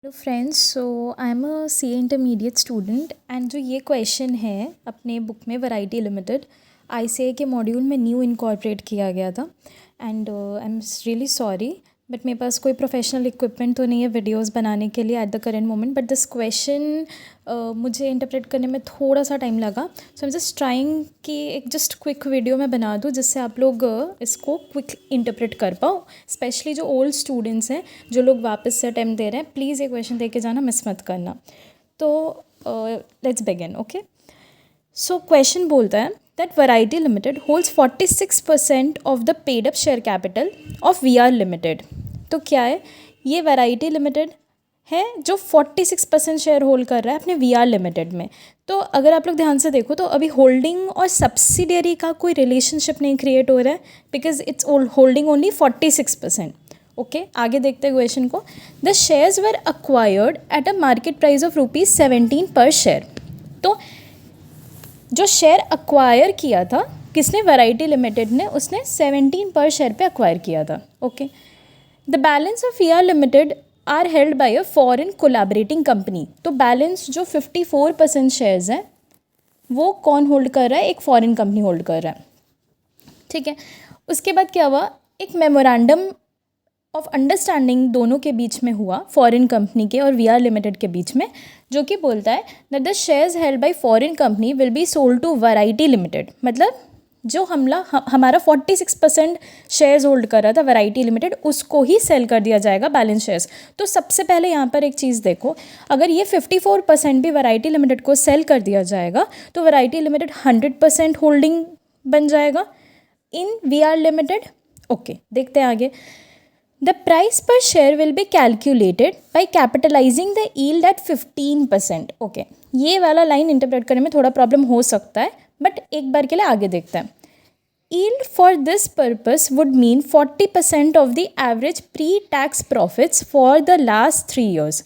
Hello friends, so I am a C intermediate student and जो ये question है अपने बुक में वैरायटी लिमिटेड आईसीए के मॉड्यूल में न्यू इनकॉर्पोरेट किया गया था। And I am really sorry but मेरे पास कोई प्रोफेशनल इक्विपमेंट तो नहीं है वीडियोस बनाने के लिए at the current moment, but this question मुझे इंटरप्रेट करने में थोड़ा सा टाइम लगा। सो आई एम जस्ट ट्राइंग कि एक जस्ट क्विक वीडियो मैं बना दूँ जिससे आप लोग इसको क्विक इंटरप्रेट कर पाओ। स्पेशली जो ओल्ड स्टूडेंट्स हैं, जो लोग वापस से अटैम्प्ट दे रहे हैं, प्लीज़ ये क्वेश्चन दे के जाना, मिस मत करना। तो let's begin. Okay, so question बोलता है that variety limited holds 46% of the paid up share capital of V R limited. तो क्या है ये वैरायटी लिमिटेड है जो 46% शेयर होल्ड कर रहा है अपने वी आर लिमिटेड में। तो अगर आप लोग ध्यान से देखो तो अभी होल्डिंग और सब्सिडियरी का कोई रिलेशनशिप नहीं क्रिएट हो रहा है because it's holding only 46%। Okay, आगे देखते हैं क्वेश्चन को। The shares were acquired at a market price of ₹17 पर शेयर। तो जो शेयर अक्वायर किया था किसने, वैरायटी लिमिटेड ने, उसने 17 पर शेयर पे अक्वायर किया था। Okay, the balance of V R limited are held by a foreign collaborating company. तो बैलेंस जो 54% शेयर्स हैं वो कौन होल्ड कर रहा है, एक फॉरेन कंपनी होल्ड कर रहा है। ठीक है, उसके बाद क्या हुआ, एक मेमोरेंडम ऑफ अंडरस्टैंडिंग दोनों के बीच में हुआ, फॉरेन कंपनी के और वी आर लिमिटेड के बीच में, जो कि बोलता है that the shares held by foreign company will be sold to variety limited. मतलब जो हमारा 46% शेयर्स होल्ड कर रहा था वैरायटी लिमिटेड, उसको ही सेल कर दिया जाएगा बैलेंस शेयर्स। तो सबसे पहले यहाँ पर एक चीज़ देखो, अगर ये 54% भी वैरायटी लिमिटेड को सेल कर दिया जाएगा तो वैरायटी लिमिटेड 100% होल्डिंग बन जाएगा in V R limited. Okay, देखते हैं आगे। द प्राइस पर share will be calculated by capitalizing the yield at 15%। Okay, ये वाला लाइन इंटरप्रेट करने में थोड़ा प्रॉब्लम हो सकता है, बट एक बार के लिए आगे देखते हैं। Yield for this purpose would mean 40% of the average pre-tax profits for the last 3 years.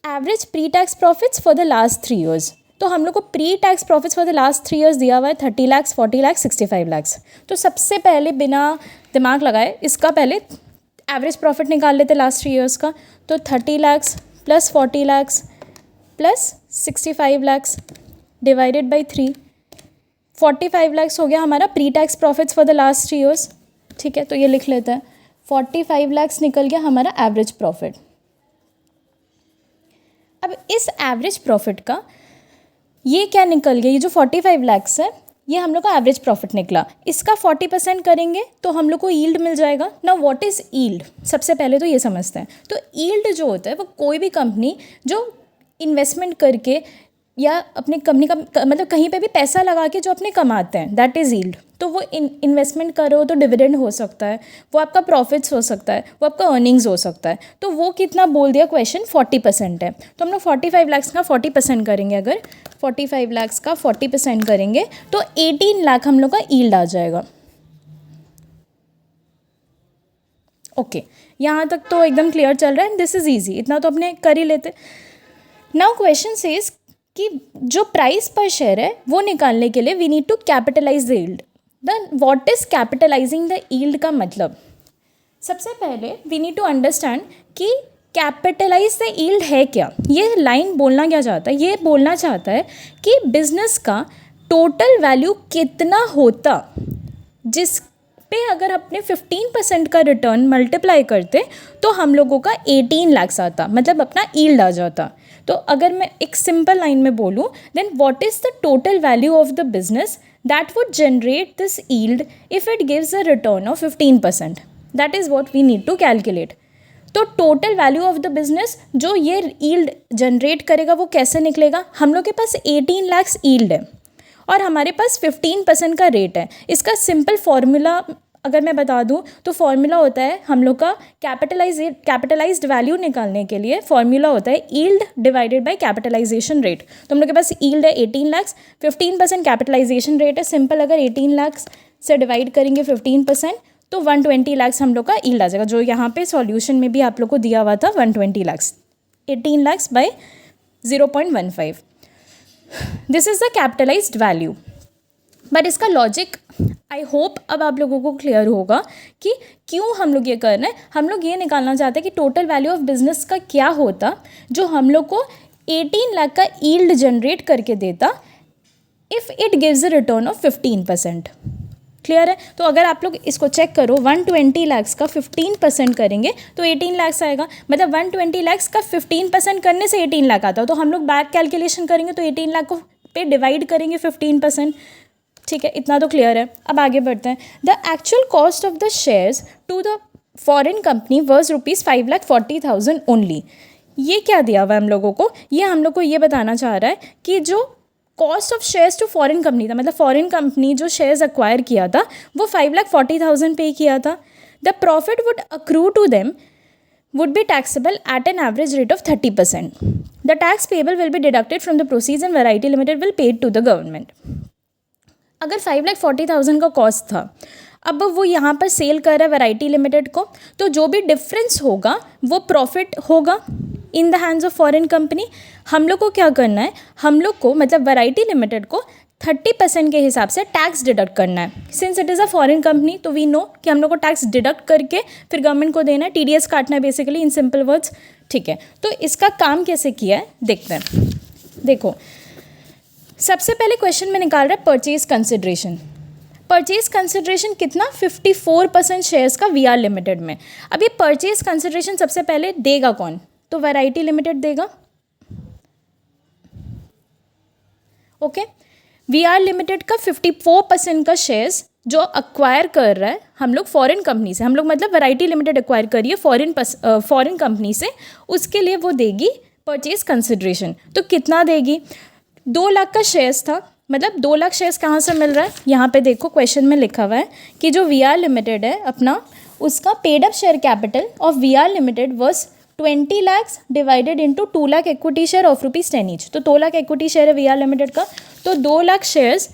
Average pre-tax profits for the last 3 years. तो हम लोग को pre tax profits for the last 3 years दिया हुआ है 30 लाख, 40 लाख, 65 लाख। तो सबसे पहले बिना दिमाग लगाए इसका पहले एवरेज प्रॉफिट निकाल लेते लास्ट 3 years का। तो 30 lakh plus 40 lakh plus 65 lakh divided by 3, 45 lakh हो गया हमारा pre tax profits for the last 3 years। ठीक है, तो ये लिख लेते हैं, 45 लाख निकल गया हमारा एवरेज प्रॉफिट। अब इस एवरेज प्रॉफिट का ये क्या निकल गया, ये जो 45 लाख है ये हम लोग का एवरेज प्रॉफिट निकला, इसका 40% करेंगे तो हम लोग को यील्ड मिल जाएगा ना। व्हाट इज़ यील्ड, सबसे पहले तो ये समझते हैं। तो यील्ड जो होता है वो कोई भी कंपनी जो इन्वेस्टमेंट करके या अपनी कंपनी का मतलब कहीं पे भी पैसा लगा के जो अपने कमाते हैं, दैट इज़ यील्ड। तो वो इन्वेस्टमेंट करो तो डिविडेंड हो सकता है, वो आपका प्रॉफिट्स हो सकता है, वो आपका अर्निंग्स हो सकता है। तो वो कितना बोल दिया क्वेश्चन, 40% है। तो हम लोग 45 लाख का 40% करेंगे, अगर 45 लाख का 40% करेंगे तो 18 लाख हम लोग का यील्ड आ जाएगा। ओके, यहाँ तक तो एकदम क्लियर चल रहा है, दिस इज़ ईजी, इतना तो अपने कर ही लेते। नाउ क्वेश्चन सेज कि जो प्राइस पर शेयर है वो निकालने के लिए we need to capitalize the yield. Then what is capitalizing the yield का मतलब, सबसे पहले वी नीड टू अंडरस्टैंड कि कैपिटलाइज द यील्ड है क्या। ये लाइन बोलना क्या चाहता है, ये बोलना चाहता है कि बिजनेस का टोटल वैल्यू कितना होता जिस पे अगर अपने 15% का रिटर्न मल्टीप्लाई करते तो हम लोगों का 18 लाख आता, मतलब अपना यील्ड आ जाता। तो अगर मैं एक सिंपल लाइन में बोलूँ, then what is the total value of the business that would generate this yield if it gives a return of 15%, that is what we need to calculate. तो total value of the business जो ये yield generate करेगा वो कैसे निकलेगा, हम लोग के पास 18 लाख यील्ड है और हमारे पास 15% का रेट है। इसका सिंपल फॉर्मूला अगर मैं बता दूं तो फॉर्मूला होता है हम लोग का कैपिटलाइज्ड वैल्यू निकालने के लिए फॉर्मूला होता है yield divided by capitalization rate. तो हम लोग के पास यील्ड है 18 लाख, 15% कैपिटलाइजेशन रेट है। सिंपल अगर 18 लाख से डिवाइड करेंगे 15% तो 120 लाख हम लोग का यील्ड आ जाएगा, जो यहाँ पे सॉल्यूशन में भी आप लोग को दिया हुआ था 120 lakh. 18 lakh by 0.15, this is the capitalized value. But इसका लॉजिक आई होप अब आप लोगों को क्लियर होगा कि क्यों हम लोग ये कर रहे हैं. हम लोग ये निकालना चाहते हैं कि टोटल वैल्यू ऑफ बिजनेस का क्या होता जो हम लोग को 18 लाख का यील्ड जनरेट करके देता if it gives a return of 15%. Clear है. तो अगर आप लोग इसको चेक करो 120 लाख का 15% करेंगे तो 18 लाख आएगा. मतलब 120 लाख का 15% करने से 18 लाख आता है. तो हम लोग बैक कैलकुलेशन करेंगे तो 18 लाख को पे डिवाइड करेंगे 15%. ठीक है, इतना तो क्लियर है. अब आगे बढ़ते हैं. The actual cost of the shares to the foreign company was ₹540,000 only. ये क्या दिया हुआ है हम लोगों को? ये हम लोग को ये बताना चाह रहा है कि जो cost of shares to foreign company था, मतलब फॉरेन कंपनी जो शेयर्स एक्वायर किया था वो 540,000 पे किया था. The profit would accrue to them would be taxable at an average rate of 30%. The tax payable will be deducted from the proceeds and Variety Limited will pay it to the government. अगर 540,000 का cost था, अब वो यहाँ पर cell कर रहा है वैरायटी लिमिटेड को, तो जो भी डिफरेंस होगा वो प्रॉफिट होगा in the hands of foreign company. हम लोग को क्या करना है, हम लोग को मतलब वैरायटी लिमिटेड को 30% के हिसाब से टैक्स डिडक्ट करना है. Since it is a foreign company तो वी नो कि हम लोग को टैक्स डिडक्ट करके फिर गवर्नमेंट को देना है, TDS काटना है बेसिकली इन सिंपल वर्ड्स. ठीक है, तो इसका काम कैसे किया है देखते हैं. देखो, सबसे पहले क्वेश्चन में निकाल रहा है परचेज कंसिडरेशन. परचेज कंसिडरेशन कितना? 54% शेयर्स का VR लिमिटेड में. अब ये परचेज कंसिडरेशन सबसे पहले देगा कौन? तो वैरायटी लिमिटेड देगा. ओके, VR लिमिटेड का 54% का शेयर्स जो अक्वायर कर रहा है हम लोग फॉरेन कंपनी से, हम लोग मतलब वैरायटी लिमिटेड अक्वायर करिए फॉरेन कंपनी से, उसके लिए वो देगी परचेज कंसिडरेशन. तो कितना देगी? 2 लाख का शेयर्स था, मतलब 2 लाख शेयर्स कहाँ से मिल रहा है? यहाँ पे देखो क्वेश्चन में लिखा हुआ है कि जो VR लिमिटेड है अपना, उसका paid up share capital of VR limited was 20 lakh divided into 2 lakh equity share of ₹10 each. तो 2 लाख इक्विटी शेयर है VR लिमिटेड का, तो 2 lakh shares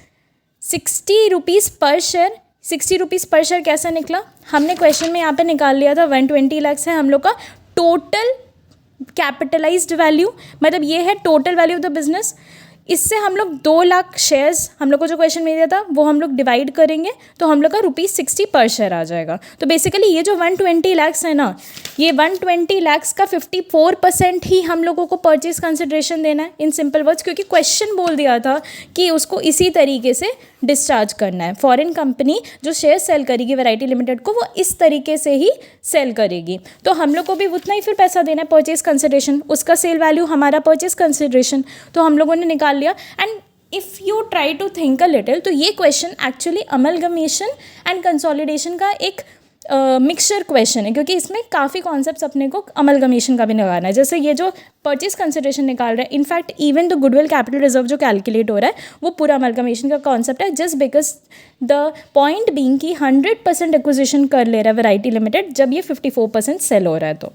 60 rupees per share. 60 rupees per share कैसा निकला? हमने क्वेश्चन में यहाँ पे निकाल लिया था 120 लाख है हम लोग का टोटल कैपिटलाइज्ड वैल्यू, मतलब ये है total value of the business. इससे हम लोग 2 लाख शेयर्स हम लोग को जो क्वेश्चन में दिया था वो हम लोग डिवाइड करेंगे तो हम लोग का ₹60 पर शेयर आ जाएगा. तो बेसिकली ये जो 120 लाख है ना, ये 120 लाख का 54% ही हम लोगों को परचेज कंसिडरेशन देना है इन सिंपल वर्ड्स, क्योंकि क्वेश्चन बोल दिया था कि उसको इसी तरीके से डिस्चार्ज करना है. फॉरेन कंपनी जो शेयर सेल करेगी वैरायटी लिमिटेड को वो इस तरीके से ही सेल करेगी, तो हम लोग को भी उतना ही फिर पैसा देना है परचेज कंसिडरेशन. उसका सेल वैल्यू हमारा परचेज कंसिडरेशन, तो हम लोगों ने निकाल लिया. And if you try to think a little तो ये question actually amalgamation and consolidation का एक मिक्सचर क्वेश्चन है, क्योंकि इसमें काफ़ी कॉन्सेप्ट्स अपने को अमलगमेशन का भी निकालना है. जैसे ये जो परचेज कंसिडरेशन निकाल रहा है, in fact even the goodwill capital reserve जो कैलकुलेट हो रहा है वो पूरा अमलगमेशन का कॉन्सेप्ट है, just because the point being कि 100% एक्विजिशन कर ले रहा है वैरायटी लिमिटेड जब ये 54% सेल हो रहा है. तो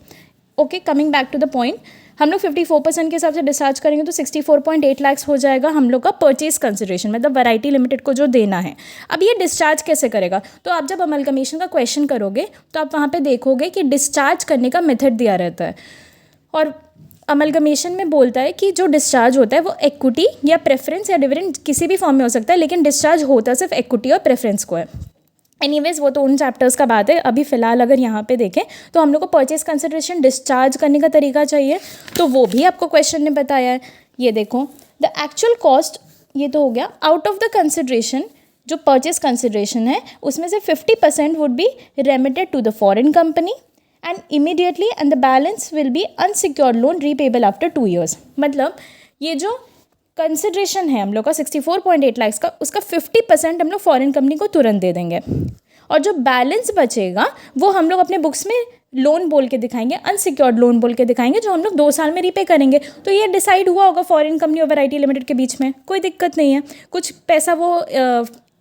okay, coming back to the point, हम लोग 54% के हिसाब से डिस्चार्ज करेंगे तो 64.8 लाख हो जाएगा हम लोग का परचेज कंसिडरेशन, मतलब वैरायटी लिमिटेड को जो देना है. अब ये डिस्चार्ज कैसे करेगा? तो आप जब अमलगमेशन का क्वेश्चन करोगे तो आप वहाँ पे देखोगे कि डिस्चार्ज करने का मेथड दिया रहता है, और अमलगमेशन में बोलता है कि जो डिस्चार्ज होता है वो इक्विटी या प्रेफरेंस या डिविडेंड किसी भी फॉर्म में हो सकता है, लेकिन डिस्चार्ज होता सिर्फ इक्विटी और प्रेफरेंस को है. एनीवेज वो तो उन चैप्टर्स का बात है. अभी फ़िलहाल अगर यहाँ पे देखें तो हम लोग को परचेज कंसिडरेशन डिस्चार्ज करने का तरीका चाहिए, तो वो भी आपको क्वेश्चन ने बताया है. ये देखो, द एक्चुअल कॉस्ट, ये तो हो गया आउट ऑफ द कंसिडरेशन. जो परचेज कंसिडरेशन है उसमें से 50% would be remitted to the foreign company and immediately and the balance will be unsecured loan repayable after 2 years. मतलब ये जो कंसिडरेशन है हम लोग का 64.8 लाख का, उसका 50% हम लोग फॉरेन कंपनी को तुरंत दे देंगे, और जो बैलेंस बचेगा वो हम लोग अपने बुक्स में लोन बोल के दिखाएंगे, अनसिक्योर्ड लोन बोल के दिखाएंगे, जो हम लोग 2 साल में रीपे करेंगे. तो ये डिसाइड हुआ होगा फॉरेन कंपनी और वैरायटी लिमिटेड के बीच में, कोई दिक्कत नहीं है. कुछ पैसा वो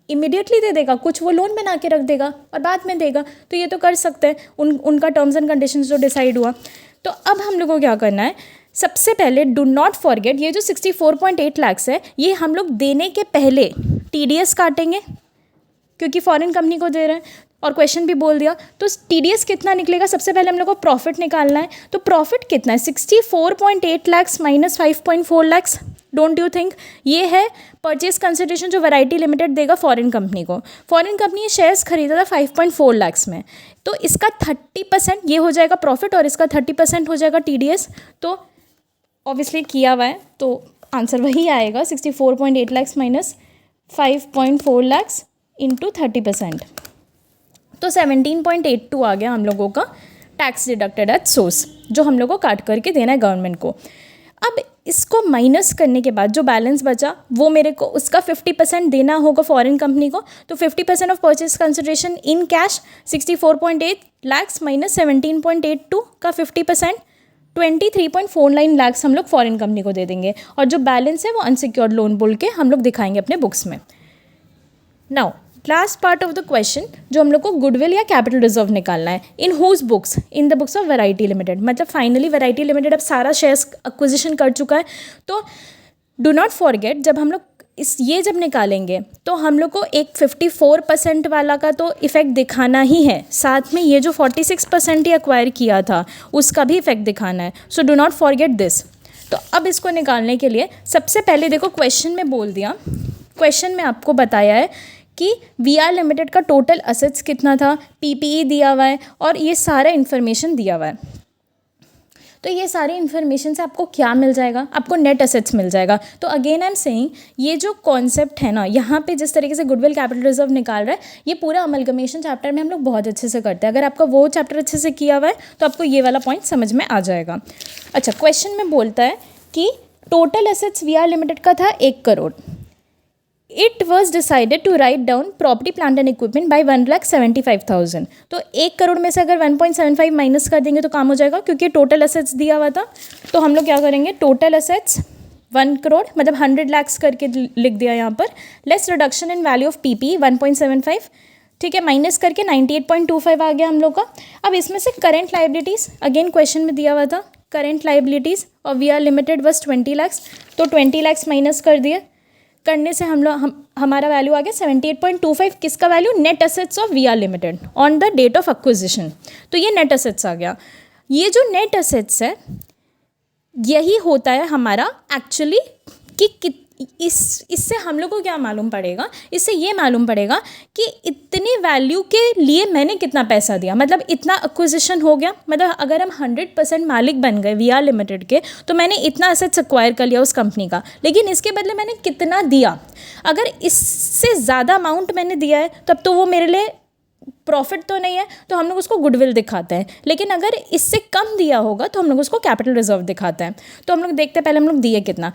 इमीडिएटली दे देगा, कुछ वो लोन बना के रख देगा और बाद में देगा, तो ये तो कर सकते हैं. उनका टर्म्स एंड कंडीशंस जो डिसाइड हुआ. तो अब हम लोग को क्या करना है, सबसे पहले डू नॉट फॉरगेट ये जो 64.8 लाख है ये हम लोग देने के पहले TDS काटेंगे क्योंकि फॉरेन कंपनी को दे रहे हैं, और क्वेश्चन भी बोल दिया। तो TDS कितना निकलेगा, सबसे पहले हम लोग को प्रॉफिट निकालना है। तो प्रॉफिट कितना है, 64.8 lakh minus 5.4 lakh. Don't you think ये है परचेज कंसिडरेशन जो वैरायटी लिमिटेड देगा फॉरेन कंपनी को। फॉरेन कंपनी ये शेयर्स खरीदा था 5.4 लाख में, तो इसका 30% ये हो जाएगा प्रॉफिट और इसका 30% हो जाएगा TDS। तो ऑब्वियसली किया हुआ है तो आंसर वही आएगा, 64.8 लाख माइनस 5.4 लाख इंटू 30%। तो 17.82 आ गया हम लोगों का टैक्स डिडक्टेड एट सोर्स, जो हम लोग को काट करके देना है गवर्नमेंट को। अब इसको माइनस करने के बाद जो बैलेंस बचा वो मेरे को उसका 50% देना होगा फॉरेन कंपनी को। तो 50% of purchase consideration in cash 64.8 lakh minus 17.82 का 50% 23.49 लाख हम लोग फॉरेन कंपनी को दे देंगे, और जो बैलेंस है वो अनसिक्योर्ड लोन बोल के हम लोग दिखाएंगे अपने बुक्स में। Now last part of the question, जो हम लोग को गुडविल या कैपिटल रिजर्व निकालना है। In whose books, in the books of variety limited. मतलब फाइनली वैरायटी लिमिटेड अब सारा शेयर्स एक्विजिशन कर चुका है। तो डू नॉट फॉरगेट, जब हम लोग ये जब निकालेंगे तो हम लोग को एक 54% वाला का तो इफ़ेक्ट दिखाना ही है, साथ में ये जो 46% ही एक्वायर किया था उसका भी इफेक्ट दिखाना है। So do not forget this. तो अब इसको निकालने के लिए सबसे पहले देखो क्वेश्चन में बोल दिया, क्वेश्चन में आपको बताया है कि VR लिमिटेड का टोटल असेट्स कितना था, PPE दिया हुआ है और ये सारा इन्फॉर्मेशन दिया हुआ है। तो ये सारी इन्फॉर्मेशन से आपको क्या मिल जाएगा, आपको नेट असेट्स मिल जाएगा। तो अगेन आई एम सेइंग, ये जो कॉन्सेप्ट है ना, यहाँ पे जिस तरीके से गुडविल कैपिटल रिजर्व निकाल रहा है, ये पूरा अमलगमेशन चैप्टर में हम लोग बहुत अच्छे से करते हैं। अगर आपका वो चैप्टर अच्छे से किया हुआ है तो आपको ये वाला पॉइंट समझ में आ जाएगा। अच्छा, क्वेश्चन में बोलता है कि टोटल असेट्स VR लिमिटेड का था 1 crore. It was decided to write down property, plant and equipment by 1,75,000। तो 1 करोड़ में से अगर 1.75 माइनस कर देंगे तो काम हो जाएगा, क्योंकि टोटल असेट्स दिया हुआ था। तो हम लोग क्या करेंगे, टोटल असेट्स 1 करोड़ मतलब 100 लाख करके लिख दिया यहाँ पर, less reduction in value of PPE 1.75, ठीक है, माइनस करके 98.25 आ गया हम लोग का। अब इसमें से करेंट लाइबिलिटीज़, अगेन क्वेश्चन में दिया हुआ था करेंट लाइबिलिटीज़ और VR लिमिटेड बस 20 लाख, तो 20 लाख माइनस कर दिए, करने से हमारा वैल्यू आ गया 78.25। किसका value, net assets of VR limited on the date of acquisition. तो ये नेट असेट्स आ गया। ये जो नेट असेट्स है यही होता है हमारा एक्चुअली कि इससे हम लोग को क्या मालूम पड़ेगा, इससे ये मालूम पड़ेगा कि इतनी वैल्यू के लिए मैंने कितना पैसा दिया, मतलब इतना एक्विजिशन हो गया। मतलब अगर हम 100% मालिक बन गए VR लिमिटेड के, तो मैंने इतना एसेट्स एक्वायर कर लिया उस कंपनी का, लेकिन इसके बदले मैंने कितना दिया। अगर इससे ज़्यादा अमाउंट मैंने दिया है तब तो वो मेरे लिए प्रॉफिट तो नहीं है, तो हम लोग उसको गुडविल दिखाते हैं। लेकिन अगर इससे कम दिया होगा तो हम लोग उसको कैपिटल रिजर्व दिखाते हैं। तो हम लोग देखते हैं पहले हम लोग दिए कितना।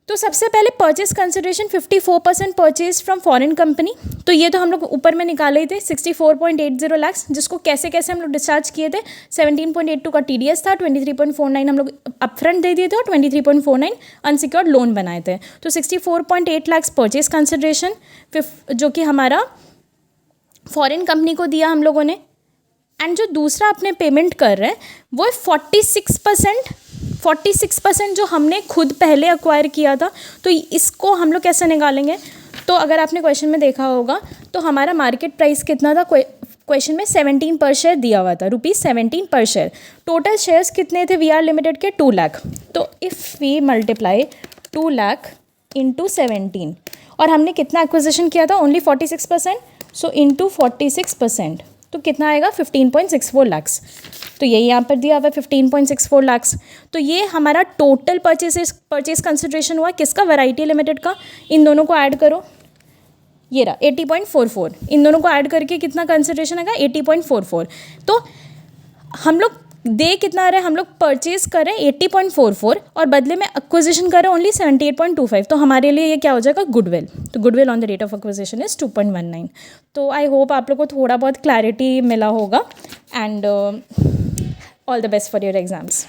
तो सबसे पहले purchase consideration 54% purchase from foreign company. तो ये तो हम लोग ऊपर में निकाले ही थे 64.80 लाख, जिसको कैसे कैसे हम लोग डिस्चार्ज किए थे। 17.82 का TDS था, 23.49 हम लोग अपफ्रंट दे दिए थे और 23.49 अनसिक्योर्ड लोन बनाए थे। तो 64.8 लाख परचेज कंसिडरेशन जो कि हमारा फॉरेन कंपनी को दिया हम लोगों ने। एंड जो दूसरा अपने पेमेंट कर रहे हैं वो 46% जो हमने खुद पहले एक्वायर किया था। तो इसको हम लोग कैसे निकालेंगे, तो अगर आपने क्वेश्चन में देखा होगा तो हमारा मार्केट प्राइस कितना था, क्वेश्चन में 17 पर शेयर दिया हुआ था, ₹17 पर शेयर। टोटल शेयर्स कितने थे VR लिमिटेड के, 2 लाख। तो if we multiply 2 lakh into 17, और हमने कितना एक्विजिशन किया था, ओनली 46%, सो इंटू 46%, तो कितना आएगा 15.64 लाख। तो यही यहाँ पर दिया हुआ है 15.64 लाख। तो ये हमारा टोटल परचेज कंसिडरेशन हुआ किसका, वैरायटी लिमिटेड का। इन दोनों को ऐड करो, ये रहा 80.44। इन दोनों को ऐड करके कितना कंसिडरेशन आएगा, 80.44। तो हम लोग दे कितना रहे, हम लोग परचेज करें 80.44 और बदले में एक्विजिशन करें ओनली 78.25। तो हमारे लिए ये क्या हो जाएगा, गुडविल। तो goodwill on the date of acquisition is 2.19। तो आई होप आप लोग को थोड़ा बहुत क्लैरिटी मिला होगा। And all the best for your exams.